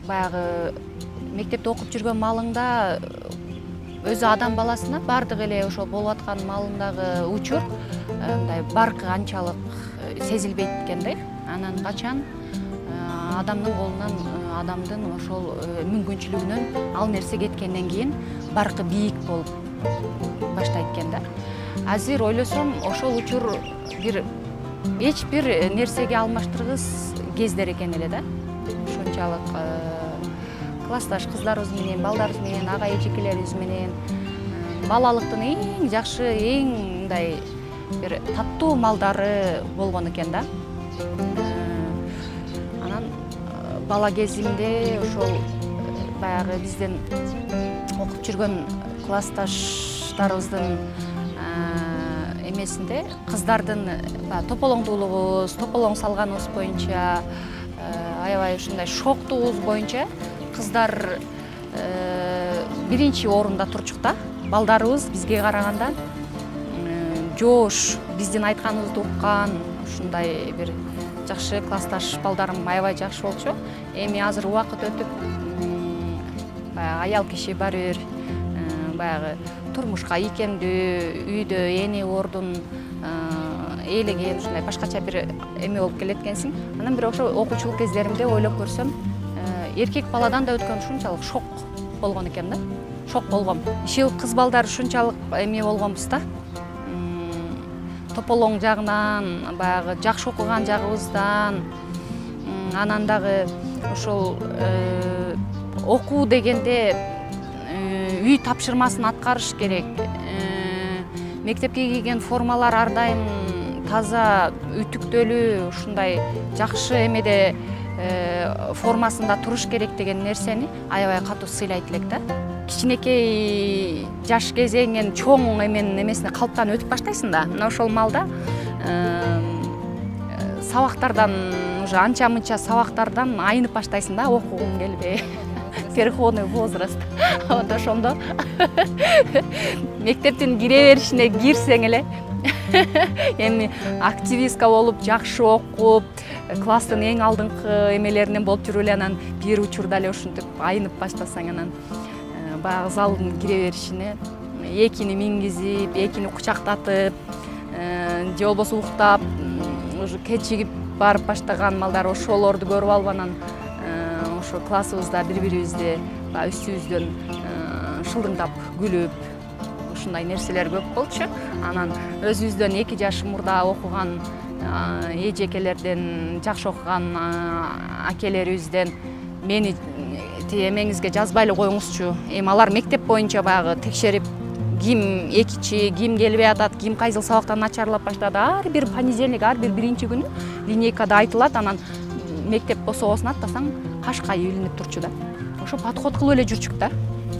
баягы мектепте окуп жүргөн маалыңда өзү адам баласына баардык эле ошол болуп аткан маалындагы учур мындай баркы анчалык сезилбейт экенде. Анан качан адамдын колунан адамдын ошол мүмкүнчүлүгүнөн ал нерсе кеткенден кийин баркы бийик болуп баштайт экен да. Азыр ойлосом ошол учур эч бир нерсеге алмаштыргыс кездер экен эле да. Ушунчалык классташ кыздарыбыз менен, балдарыбыз менен, ага эжекелерибиз менен балалыктын эң жакшы, эң мындай бир таттуу маалдары болгон экен да. Анан бала кезимде ошол баягы бизден окуп жүргөн классташтарыбыздын эмесинде кыздардын тополоңдуулугубуз, тополоң салганыбыз боюнча аябай ушундай шоктугубуз боюнча кыздар биринчи орунда турчук да. Балдарыбыз бизге караганда жоош, биздин айтканыбызды уккан, ушундай бир жакшы классташ балдарым аябай жакшы болчу. Эми азыр убакыт өтүп баягы аял киши баары бир баягы турмушка ийкемдүү, үйдө эне ордун ээлеген ушундай башкача бир эме болуп келет экенсиң. Анан бир ошо окуучулук кездеримде ойлоп көрсөм, эркек баладан да өткөн ушунчалык шок болгон экен да. Шок болгом. Иши кыз балдар ушунчалык эме болгонбуз да. Тополоң жагынан, баягы жакшы окуган жагыбыздан, анан дагы ошол окуу дегенде үй тапшырмасын аткарыш керек. Мектепке кийген формалар ар дайым таза, үтүктөлүү, ушундай жакшы эмеде формасында туруш керек деген нерсени аябай катуу сыйлайт элек да. Кичинекей жаш кезеңин чоң эменин эмесине калыптан өтүп баштайсың да. Мына ошол маалда сабактардан уже анча-мынча сабактардан айнып баштайсың да, окугуң келбей. Переходный возраст. Вот ошондо мектептин кире беришине кирсең эле эми активистка болуп, жакшы окуп, класстын эң алдыңкы эмелеринен болуп жүрүп эле анан бир учурда эле ушинтип айнып баштасаң, анан баягы залдын кире беришине экини мингизип, экини кучактатып, же болбосо уктап, уже кечигип барып баштаган малдар ошолорду көрүп алып, анан ошо классыбызда бири-бирибизди үстүбүздөн шылдыңдап күлүп, ушундай нерселер көп болчу. Анан өзүбүздөн 2 жаш мурда окуган эжекелерден, жакшы окуган акелерибизден мени эмеңизге жазбай эле коюңузчу. Эми алар мектеп боюнча баягы текшерип, ким экичи, ким келбей атат, ким кайсыл сабактан начарлап баштады. Ар бир понедельник, ар бир биринчи күнү линейкада айтылат. Анан мектеп босогосун аттасаң кашка илинип турчу да. Ошо подход кылып эле жүрчүк да.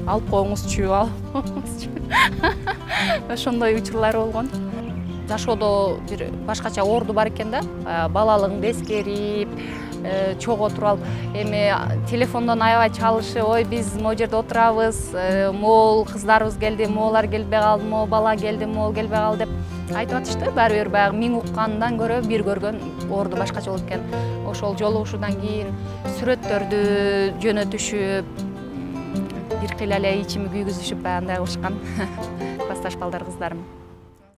Алып коюңузчу, ошондой учурлар болгон. Жашоодо бир башкача орду бар экен да. Балалыгыңды эскерип, чогуу туруп алып, эми телефондон аябай чалышы, ой биз могу жерде отурабыз, могул кыздарыбыз келди, моголар келбей калды, могу бала келди, могул келбей калды деп айтып атышты. Баары бир баягы миң уккандан көрө бир көргөн орду башкача болот экен. Ошол жолугушуудан кийин сүрөттөрдү жөнөтүшүп, бир кыйла эле ичими күйгүзүшүп баягындай кылышкан классташ балдар кыздарым.